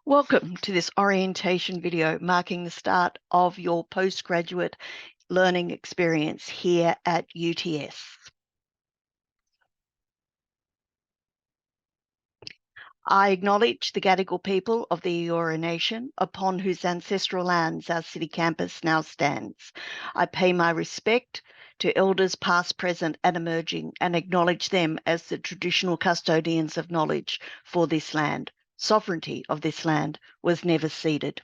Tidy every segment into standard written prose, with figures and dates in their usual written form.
Welcome to this orientation video marking the start of your postgraduate learning experience here at UTS. I acknowledge the Gadigal people of the Eora Nation, upon whose ancestral lands our city campus now stands. I pay my respect to elders past, present and emerging, and acknowledge them as the traditional custodians of knowledge for this land. Sovereignty of this land was never ceded.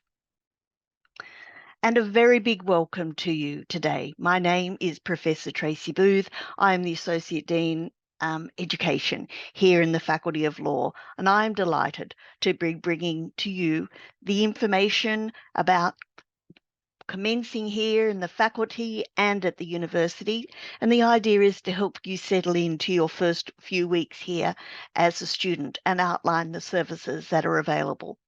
And a very big welcome to you today. My name is Professor Tracy Booth. I am the Associate Dean Education here in the Faculty of Law, and I am delighted to be bringing to you the information about commencing here in the faculty and at the university. And the idea is to help you settle into your first few weeks here as a student and outline the services that are available.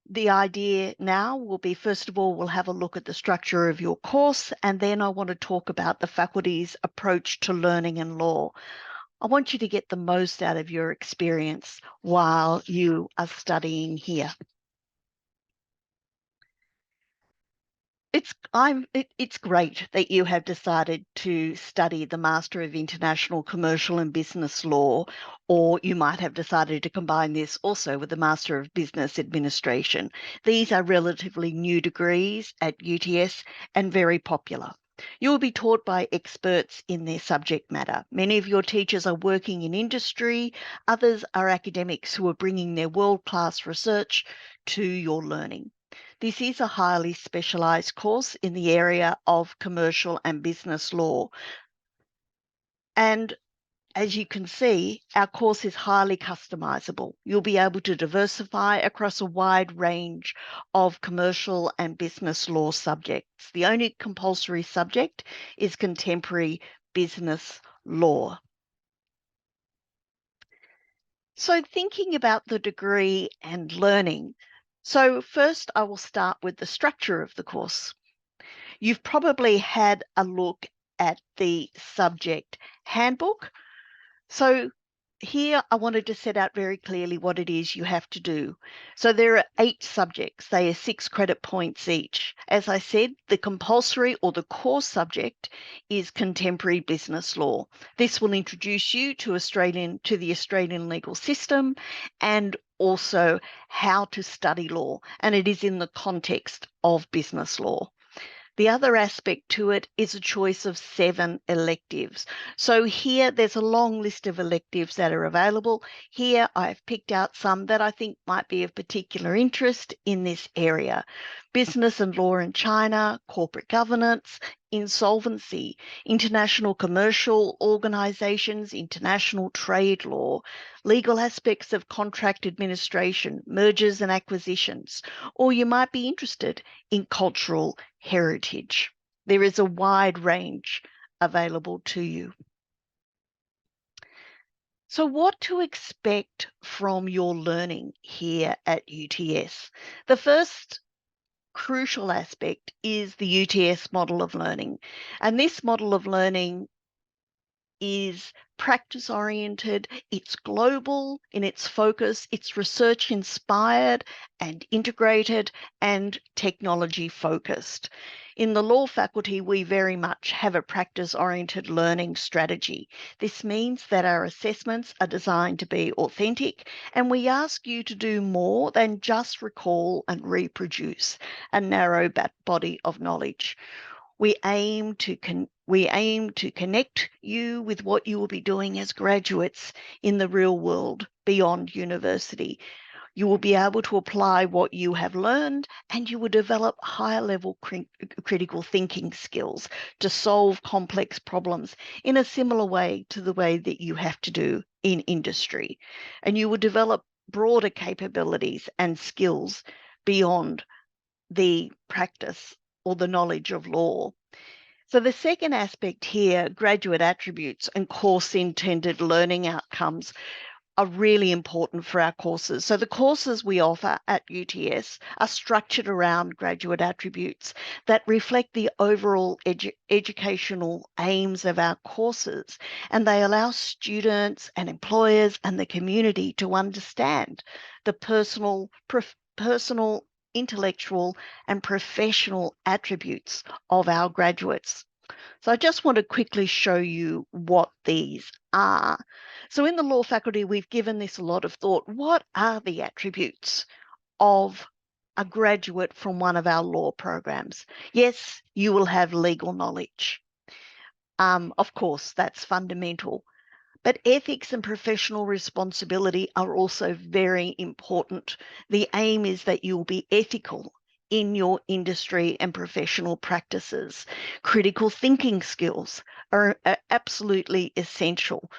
The idea now will be, first of all, we'll have a look at the structure of your course, and then I want to talk about the faculty's approach to learning and law. I want you to get the most out of your experience while you are studying here. It's great that you have decided to study the Master of International Commercial and Business Law, or you might have decided to combine this also with the Master of Business Administration. These are relatively new degrees at UTS and very popular. You will be taught by experts in their subject matter. Many of your teachers are working in industry, others are academics who are bringing their world-class research to your learning. This is a highly specialised course in the area of commercial and business law. And as you can see, our course is highly customisable. You'll be able to diversify across a wide range of commercial and business law subjects. The only compulsory subject is contemporary business law. So thinking about the degree and learning, so first I will start with the structure of the course. You've probably had a look at the subject handbook. So here I wanted to set out very clearly what it is you have to do. So there are 8 subjects. They are 6 credit points each. As I said, the compulsory or the core subject is contemporary business law. This will introduce you to the Australian legal system and also how to study law, and it is in the context of business law. The other aspect to it is a choice of 7 electives. So here there's a long list of electives that are available. Here I've picked out some that I think might be of particular interest in this area. Business and law in China, corporate governance, insolvency, international commercial organisations, international trade law, legal aspects of contract administration, mergers and acquisitions, or you might be interested in cultural heritage. There is a wide range available to you. So what to expect from your learning here at UTS? The first crucial aspect is the UTS model of learning. And this model of learning is practice oriented, it's global in its focus, it's research inspired and integrated and technology focused. In the law faculty, we very much have a practice oriented learning strategy. This means that our assessments are designed to be authentic, and we ask you to do more than just recall and reproduce a narrow body of knowledge. We aim to connect you with what you will be doing as graduates in the real world beyond university. You will be able to apply what you have learned, and you will develop higher level critical thinking skills to solve complex problems in a similar way to the way that you have to do in industry. And you will develop broader capabilities and skills beyond the practice or the knowledge of law. So the second aspect here, graduate attributes and course intended learning outcomes. are really important for our courses. So the courses we offer at UTS are structured around graduate attributes that reflect the overall educational aims of our courses, and they allow students and employers and the community to understand the personal, intellectual, and professional attributes of our graduates. So I just want to quickly show you what these are. So in the law faculty, we've given this a lot of thought. What are the attributes of a graduate from one of our law programs? Yes, you will have legal knowledge. Of course, that's fundamental. But ethics and professional responsibility are also very important. The aim is that you'll be ethical in your industry and professional practices. Critical thinking skills are absolutely essential.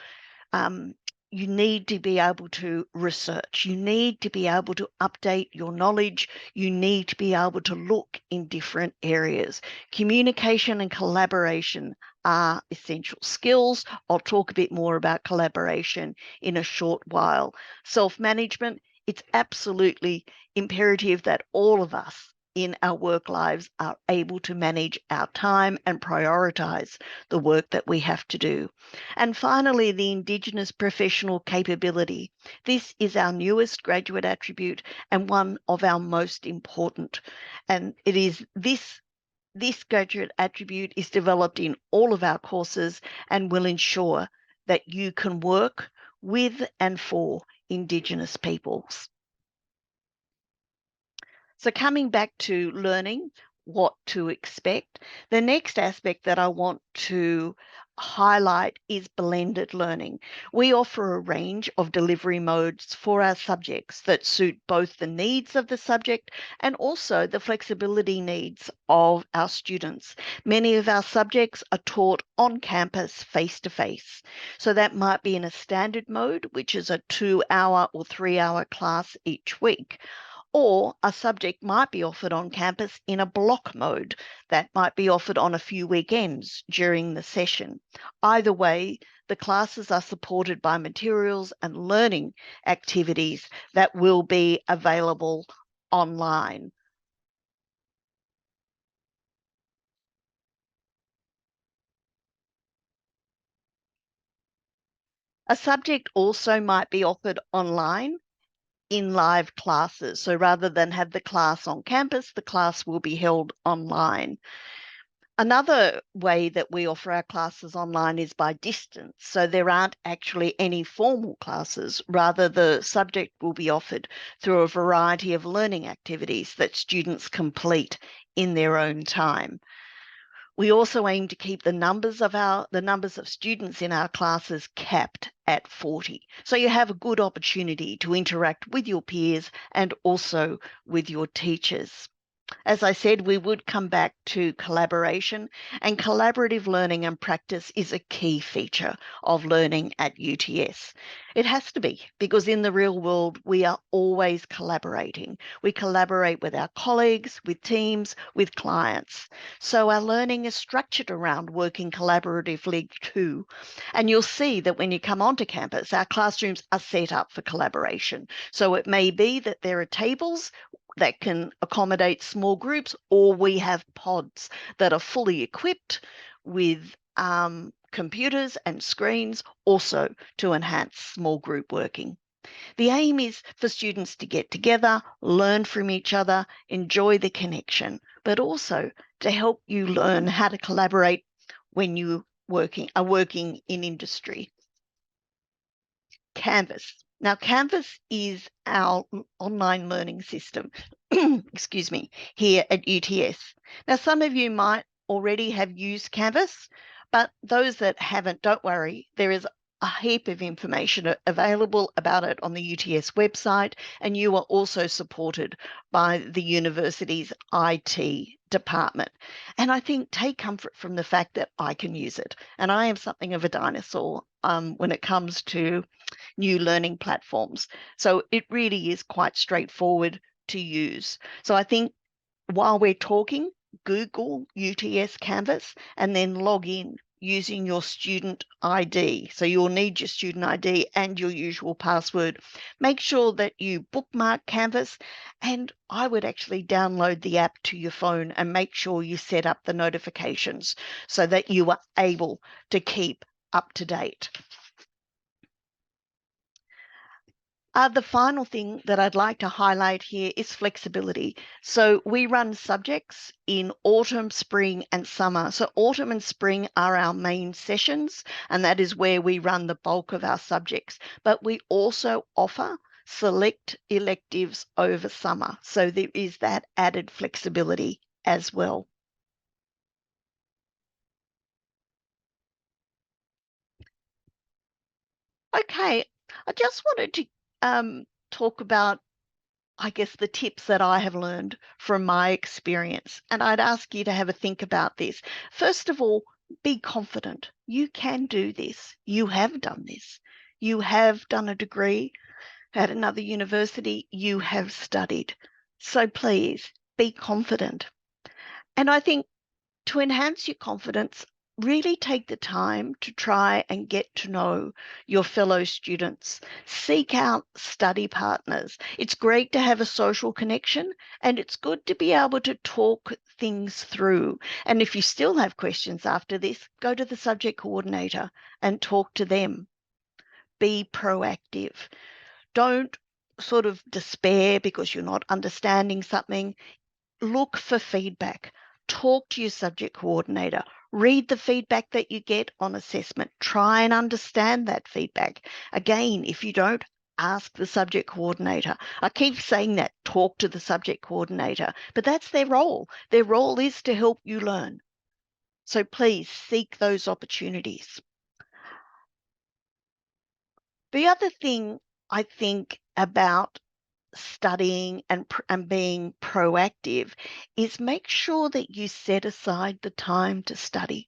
Um, you need to be able to research. You need to be able to update your knowledge. You need to be able to look in different areas. Communication and collaboration are essential skills. I'll talk a bit more about collaboration in a short while. Self-management, it's absolutely imperative that all of us in our work lives are able to manage our time and prioritize the work that we have to do. And finally, the Indigenous professional capability. This is our newest graduate attribute and one of our most important. And it is this graduate attribute is developed in all of our courses and will ensure that you can work with and for Indigenous peoples. So coming back to learning, what to expect, the next aspect that I want to highlight is blended learning. We offer a range of delivery modes for our subjects that suit both the needs of the subject and also the flexibility needs of our students. Many of our subjects are taught on campus face-to-face. So that might be in a standard mode, which is a 2-hour or 3-hour class each week. Or a subject might be offered on campus in a block mode that might be offered on a few weekends during the session. Either way, the classes are supported by materials and learning activities that will be available online. A subject also might be offered online in live classes. So rather than have the class on campus, the class will be held online. Another way that we offer our classes online is by distance. So there aren't actually any formal classes. Rather, the subject will be offered through a variety of learning activities that students complete in their own time. We also aim to keep the numbers of students in our classes capped at 40. So you have a good opportunity to interact with your peers and also with your teachers. As I said, we would come back to collaboration, and collaborative learning and practice is a key feature of learning at UTS. It has to be, because in the real world, we are always collaborating. We collaborate with our colleagues, with teams, with clients. So our learning is structured around working collaboratively too. And you'll see that when you come onto campus, our classrooms are set up for collaboration. So it may be that there are tables that can accommodate small groups, or we have pods that are fully equipped with computers and screens also to enhance small group working. The aim is for students to get together, learn from each other, enjoy the connection, but also to help you learn how to collaborate when you are working in industry. Canvas. Now, Canvas is our online learning system, excuse me, here at UTS. Now, some of you might already have used Canvas, but those that haven't, don't worry. There is a heap of information available about it on the UTS website, and you are also supported by the university's IT department. And I think take comfort from the fact that I can use it. And I am something of a dinosaur when it comes to new learning platforms. So it really is quite straightforward to use. So I think while we're talking, Google UTS Canvas and then log in using your student ID. So you'll need your student ID and your usual password. Make sure that you bookmark Canvas, and I would actually download the app to your phone and make sure you set up the notifications so that you are able to keep up to date. The final thing that I'd like to highlight here is flexibility. So we run subjects in autumn, spring, and summer. So autumn and spring are our main sessions, and that is where we run the bulk of our subjects. But we also offer select electives over summer. So there is that added flexibility as well. Okay, I just wanted to talk about, I guess, the tips that I have learned from my experience. And I'd ask you to have a think about this. First of all, be confident. You can do this. You have done this. You have done a degree at another university. You have studied. So please be confident. And I think to enhance your confidence, really take the time to try and get to know your fellow students. Seek out study partners. It's great to have a social connection, and it's good to be able to talk things through. And if you still have questions after this, go to the subject coordinator and talk to them. Be proactive. Don't sort of despair because you're not understanding something. Look for feedback. Talk to your subject coordinator. Read the feedback that you get on assessment. Try and understand that feedback. Again, if you don't, ask the subject coordinator. I keep saying that, talk to the subject coordinator, but that's their role. Their role is to help you learn. So please seek those opportunities. The other thing I think about studying and being proactive is make sure that you set aside the time to study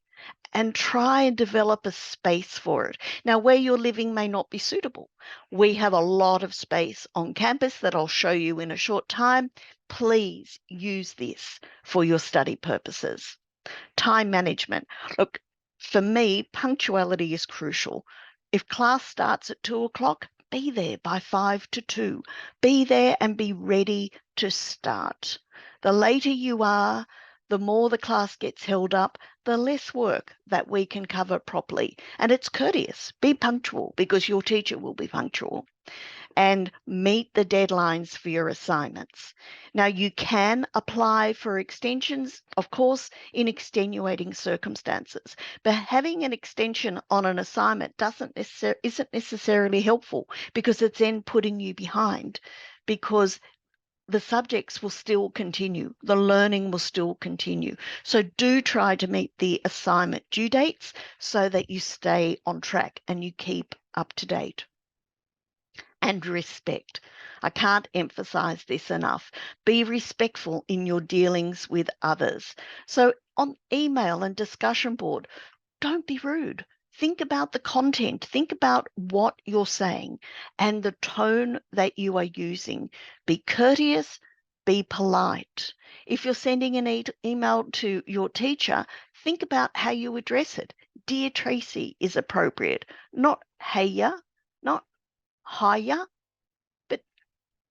and try and develop a space for it. Now, where you're living may not be suitable. We have a lot of space on campus that I'll show you in a short time. Please use this for your study purposes. Time management. Look, for me, punctuality is crucial. If class starts at 2 o'clock, be there by 5 to 2. Be there and be ready to start. The later you are, the more the class gets held up, the less work that we can cover properly. And it's courteous. Be punctual because your teacher will be punctual. And meet the deadlines for your assignments. Now, you can apply for extensions, of course, in extenuating circumstances, but having an extension on an assignment isn't necessarily helpful because it's then putting you behind, because the subjects will still continue, the learning will still continue. So do try to meet the assignment due dates so that you stay on track and you keep up to date. And respect. I can't emphasize this enough. Be respectful in your dealings with others. So on email and discussion board, don't be rude. Think about the content. Think about what you're saying and the tone that you are using. Be courteous, be polite. If you're sending an email to your teacher, think about how you address it. Dear Tracy is appropriate, not heya, not hiya, but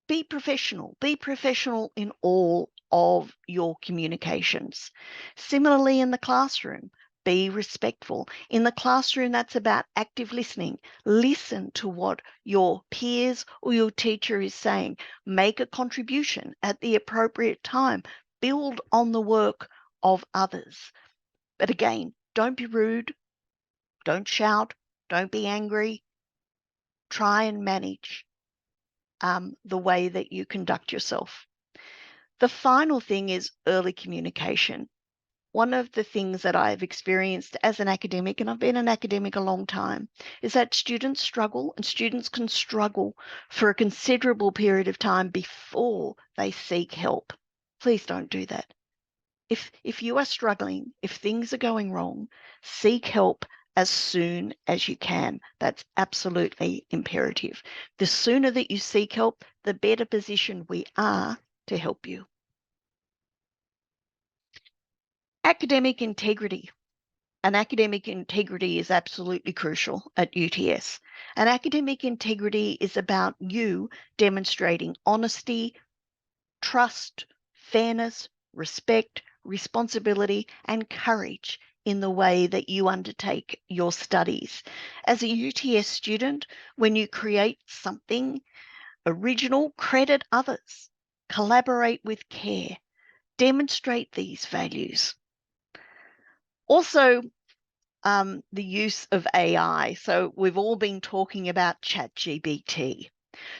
be professional. Be professional in all of your communications. Similarly, in the classroom, be respectful. In the classroom, that's about active listening. Listen to what your peers or your teacher is saying. Make a contribution at the appropriate time. Build on the work of others. But again, don't be rude. Don't shout. Don't be angry. Try and manage the way that you conduct yourself. The final thing is early communication. One of the things that I've experienced as an academic, and I've been an academic a long time, is that students struggle, and students can struggle for a considerable period of time before they seek help. Please don't do that. If you are struggling, if things are going wrong, seek help as soon as you can. That's absolutely imperative. The sooner that you seek help, the better position we are to help you. Academic integrity. And academic integrity is absolutely crucial at UTS. And academic integrity is about you demonstrating honesty, trust, fairness, respect, responsibility, and courage in the way that you undertake your studies. As a UTS student, when you create something original, credit others, collaborate with care, demonstrate these values. Also, the use of AI. So we've all been talking about ChatGPT.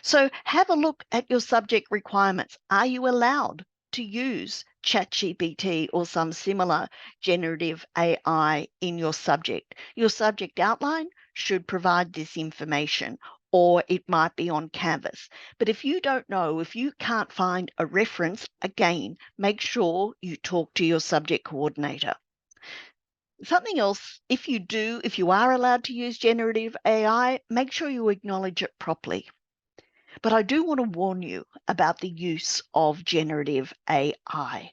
So have a look at your subject requirements. Are you allowed to use ChatGPT or some similar generative AI in your subject? Your subject outline should provide this information, or it might be on Canvas. But if you don't know, if you can't find a reference, again, make sure you talk to your subject coordinator. Something else, if you are allowed to use generative AI, make sure you acknowledge it properly. But I do want to warn you about the use of generative AI.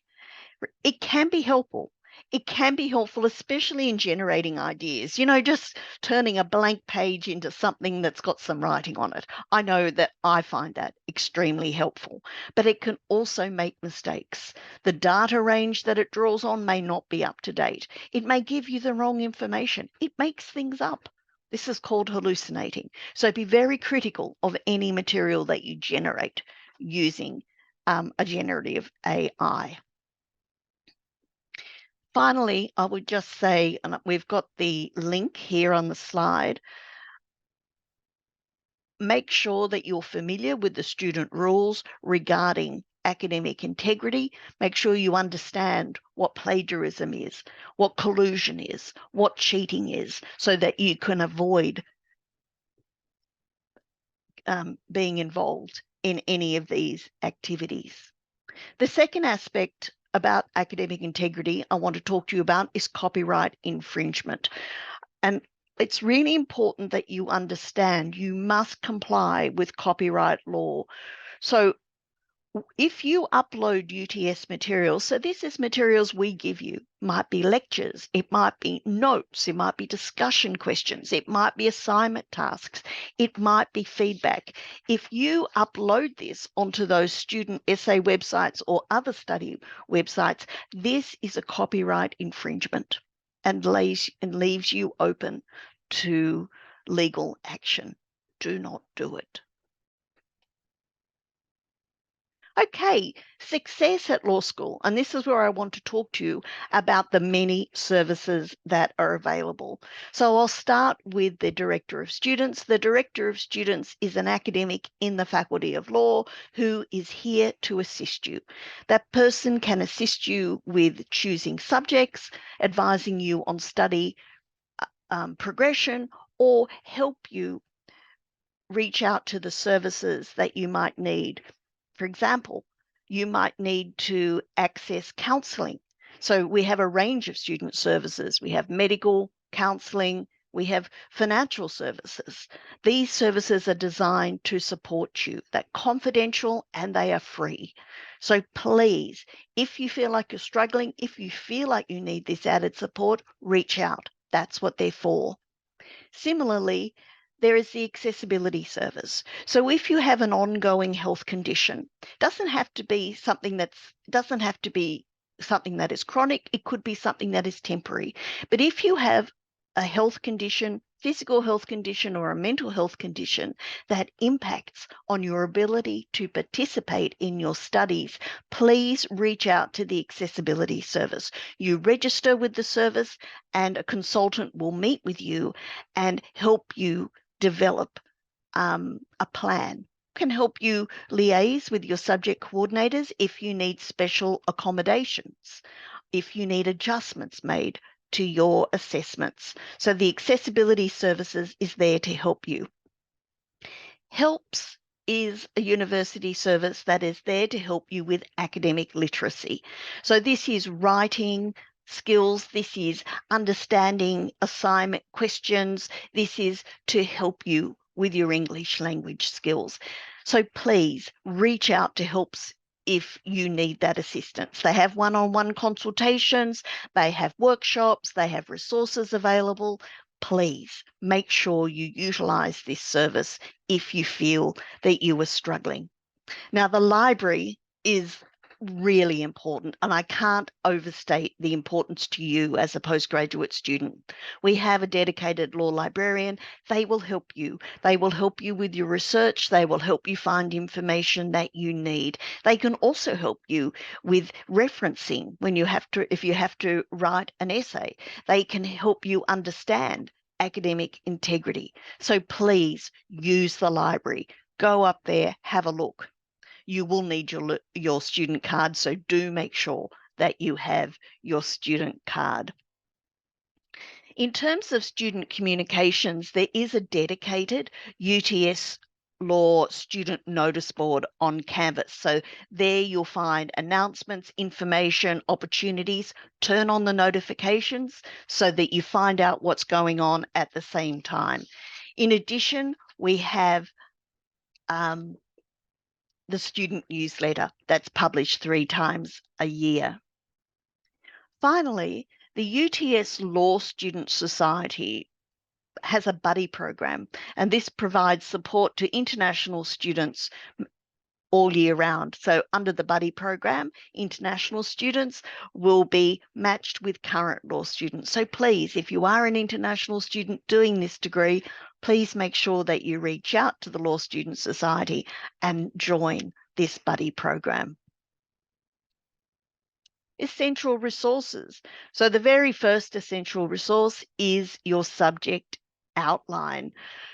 It can be helpful. It can be helpful, especially in generating ideas, just turning a blank page into something that's got some writing on it. I know that I find that extremely helpful, but it can also make mistakes. The data range that it draws on may not be up to date. It may give you the wrong information. It makes things up. This is called hallucinating. So be very critical of any material that you generate using a generative AI. Finally, I would just say, and we've got the link here on the slide, make sure that you're familiar with the student rules regarding academic integrity. Make sure you understand what plagiarism is, what collusion is, what cheating is, so that you can avoid being involved in any of these activities. The second aspect about academic integrity I want to talk to you about is copyright infringement. And it's really important that you understand you must comply with copyright law. So if you upload UTS materials, so this is materials we give you, might be lectures, it might be notes, it might be discussion questions, it might be assignment tasks, it might be feedback. If you upload this onto those student essay websites or other study websites, this is a copyright infringement and leaves you open to legal action. Do not do it. Okay, success at law school. And this is where I want to talk to you about the many services that are available. So I'll start with the Director of Students. The Director of Students is an academic in the Faculty of Law who is here to assist you. That person can assist you with choosing subjects, advising you on study progression, or help you reach out to the services that you might need. For example, you might need to access counselling. So we have a range of student services. We have medical, counselling, we have financial services. These services are designed to support you. They're confidential and they are free. So please, if you feel like you're struggling, if you feel like you need this added support, reach out. That's what they're for. Similarly, there is the accessibility service. So if you have an ongoing health condition, doesn't have to be something that is chronic, it could be something that is temporary. But if you have a health condition, physical health condition or a mental health condition that impacts on your ability to participate in your studies, please reach out to the accessibility service. You register with the service and a consultant will meet with you and help you develop a plan. Can help you liaise with your subject coordinators if you need special accommodations, if you need adjustments made to your assessments. So the accessibility services is there to help you. HELPS is a university service that is there to help you with academic literacy. So this is writing skills, this is understanding assignment questions, this is to help you with your English language skills. So please reach out to HELPS if you need that assistance. They have one-on-one consultations, they have workshops, they have resources available. Please make sure you utilize this service if you feel that you are struggling. Now, the library is really important, and I can't overstate the importance to you as a postgraduate student. We have a dedicated law librarian. They will help you. They will help you with your research. They will help you find information that you need. They can also help you with referencing when you have to, if you have to write an essay. They can help you understand academic integrity. So please use the library. Go up there, have a look. You will need your student card, so do make sure that you have your student card. In terms of student communications, there is a dedicated UTS Law student notice board on Canvas. So there you'll find announcements, information, opportunities. Turn on the notifications so that you find out what's going on at the same time. In addition, we have the student newsletter that's published 3 times a year. Finally, the UTS Law Student Society has a buddy program, and this provides support to international students all year round. So under the buddy program, international students will be matched with current law students. So please, if you are an international student doing this degree, please make sure that you reach out to the Law Student Society and join this buddy program. Essential resources. So the very first essential resource is your subject outline.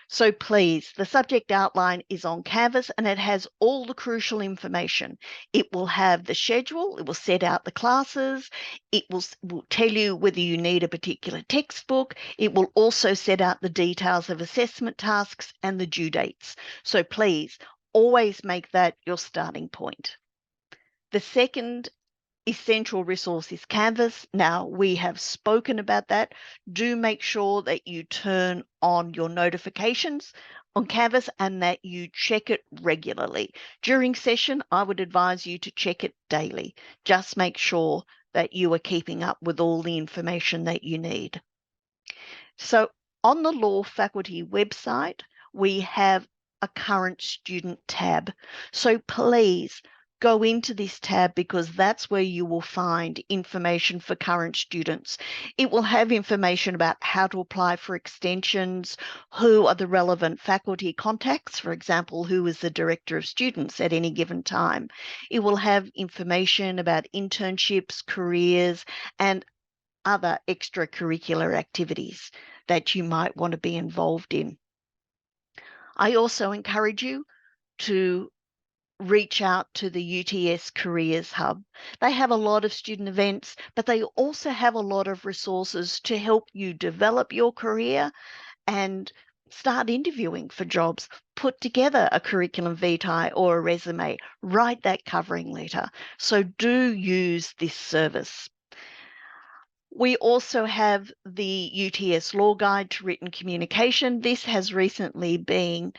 So please, the subject outline is on Canvas and it has all the crucial information. It will have the schedule, it will set out the classes, it will tell you whether you need a particular textbook, it will also set out the details of assessment tasks and the due dates. So please, always make that your starting point. The second essential resource is Canvas. Now, we have spoken about that. Do make sure that you turn on your notifications on Canvas and that you check it regularly. During session, I would advise you to check it daily. Just make sure that you are keeping up with all the information that you need. So on the Law Faculty website, we have a current student tab. So please go into this tab because that's where you will find information for current students. It will have information about how to apply for extensions, who are the relevant faculty contacts, for example, who is the director of students at any given time. It will have information about internships, careers, and other extracurricular activities that you might want to be involved in. I also encourage you to reach out to the UTS Careers Hub. They have a lot of student events, but they also have a lot of resources to help you develop your career and start interviewing for jobs. Put together a curriculum vitae or a resume, write that covering letter. So do use this service. We also have the UTS Law Guide to Written Communication. This has recently been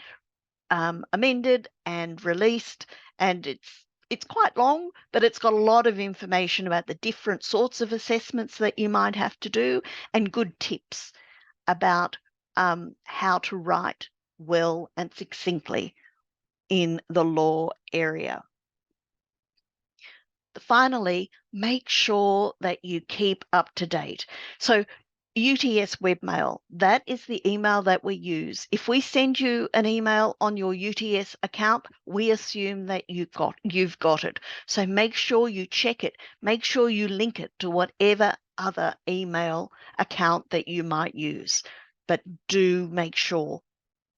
amended and released, and it's quite long, but it's got a lot of information about the different sorts of assessments that you might have to do and good tips about how to write well and succinctly in the law area. Finally, make sure that you keep up to date. So UTS webmail, that is the email that we use. If we send you an email on your UTS account, we assume that you've got it. So make sure you check it. Make sure you link it to whatever other email account that you might use. But do make sure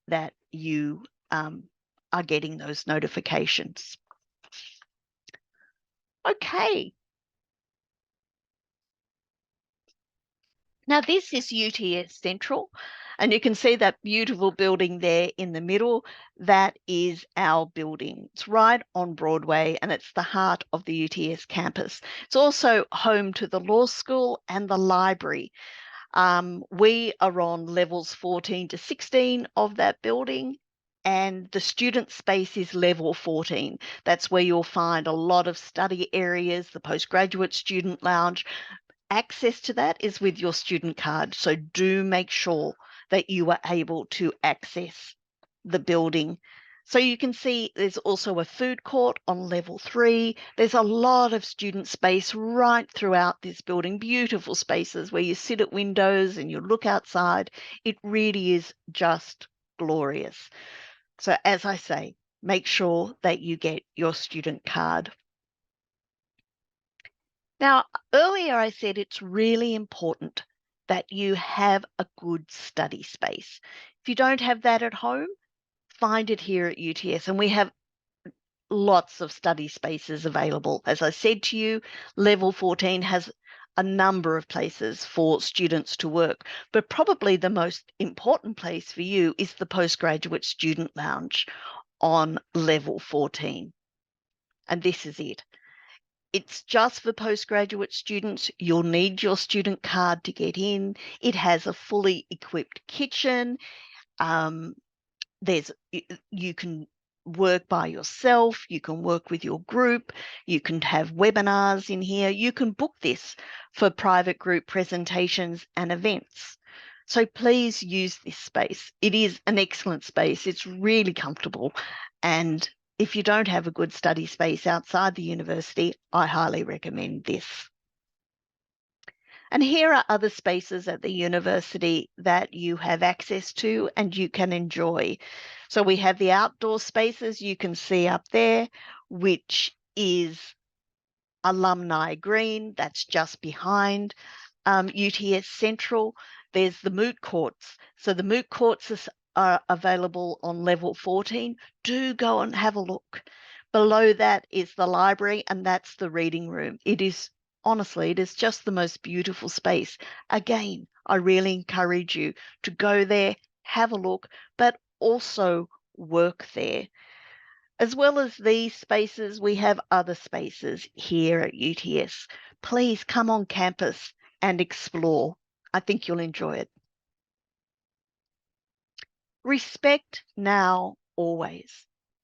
that you are getting those notifications. Okay. Now this is UTS Central, and you can see that beautiful building there in the middle. That is our building. It's right on Broadway, and it's the heart of the UTS campus. It's also home to the law school and the library. We are on levels 14 to 16 of that building, and the student space is level 14. That's where you'll find a lot of study areas, the postgraduate student lounge. Access to that is with your student card, so do make sure that you are able to access the building. So you can see there's also a food court on level 3. There's a lot of student space right throughout this building, beautiful spaces where you sit at windows and you look outside. It really is just glorious. So as I say, make sure that you get your student card. Now, earlier I said it's really important that you have a good study space. If you don't have that at home, find it here at UTS, and we have lots of study spaces available. As I said to you, level 14 has a number of places for students to work, but probably the most important place for you is the postgraduate student lounge on level 14. And this is it. It's just for postgraduate students. You'll need your student card to get in. It has a fully equipped kitchen. You can work by yourself. You can work with your group. You can have webinars in here. You can book this for private group presentations and events. So please use this space. It is an excellent space. It's really comfortable. And if you don't have a good study space outside the university, I highly recommend this. And here are other spaces at the university that you have access to and you can enjoy. So we have the outdoor spaces you can see up there, which is Alumni Green, that's just behind UTS Central. There's the moot courts. So the moot courts are available on level 14. Do go and have a look. Below that is the library, and that's the reading room. Honestly, it is just the most beautiful space. Again, I really encourage you to go there, have a look, but also work there. As well as these spaces, we have other spaces here at UTS. Please come on campus and explore. I think you'll enjoy it. Respect now, always.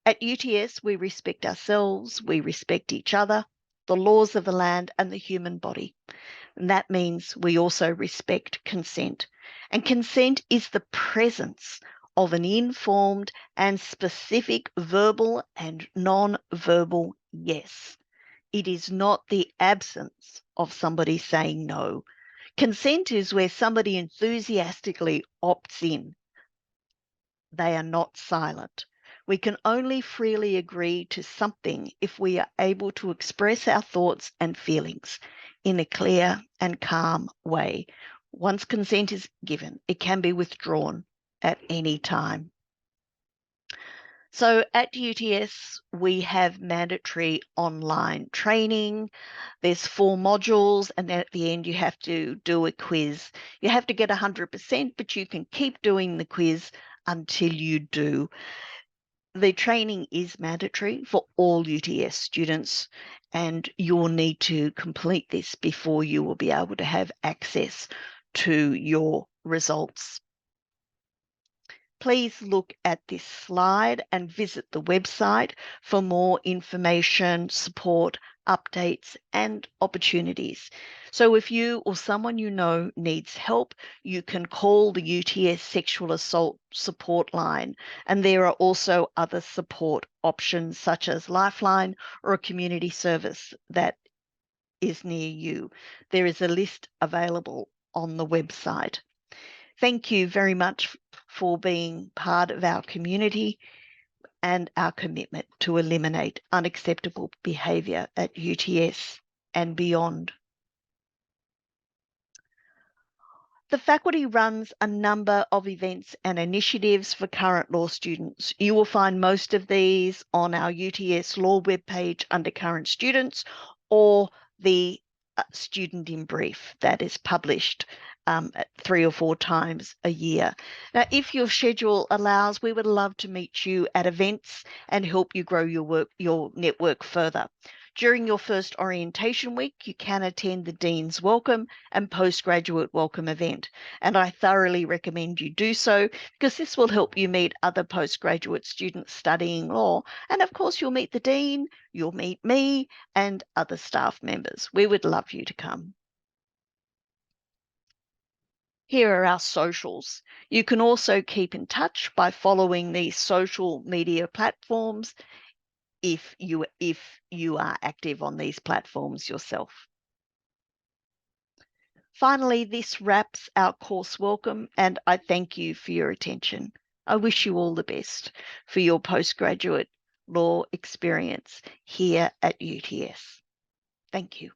At UTS, we respect ourselves, we respect each other, the laws of the land, and the human body. And that means we also respect consent. And consent is the presence of an informed and specific verbal and non-verbal yes. It is not the absence of somebody saying no. Consent is where somebody enthusiastically opts in. They are not silent. We can only freely agree to something if we are able to express our thoughts and feelings in a clear and calm way. Once consent is given, it can be withdrawn at any time. So at UTS, we have mandatory online training. There's 4 modules, and then at the end, you have to do a quiz. You have to get 100%, but you can keep doing the quiz until you do. The training is mandatory for all UTS students, and you'll need to complete this before you will be able to have access to your results. Please look at this slide and visit the website for more information, support, updates, and opportunities. So if you or someone you know needs help, you can call the UTS Sexual Assault Support Line. And there are also other support options such as Lifeline or a community service that is near you. There is a list available on the website. Thank you very much for being part of our community and our commitment to eliminate unacceptable behaviour at UTS and beyond. The faculty runs a number of events and initiatives for current law students. You will find most of these on our UTS Law webpage under current students or the student in brief that is published 3 or 4 times a year. Now, if your schedule allows, we would love to meet you at events and help you grow your network further. During your first orientation week, you can attend the Dean's Welcome and Postgraduate Welcome event, and I thoroughly recommend you do so because this will help you meet other postgraduate students studying law, and of course you'll meet the Dean, you'll meet me, and other staff members. We would love you to come. Here are our socials. You can also keep in touch by following these social media platforms if you are active on these platforms yourself. Finally, this wraps our course welcome, and I thank you for your attention. I wish you all the best for your postgraduate law experience here at UTS. Thank you.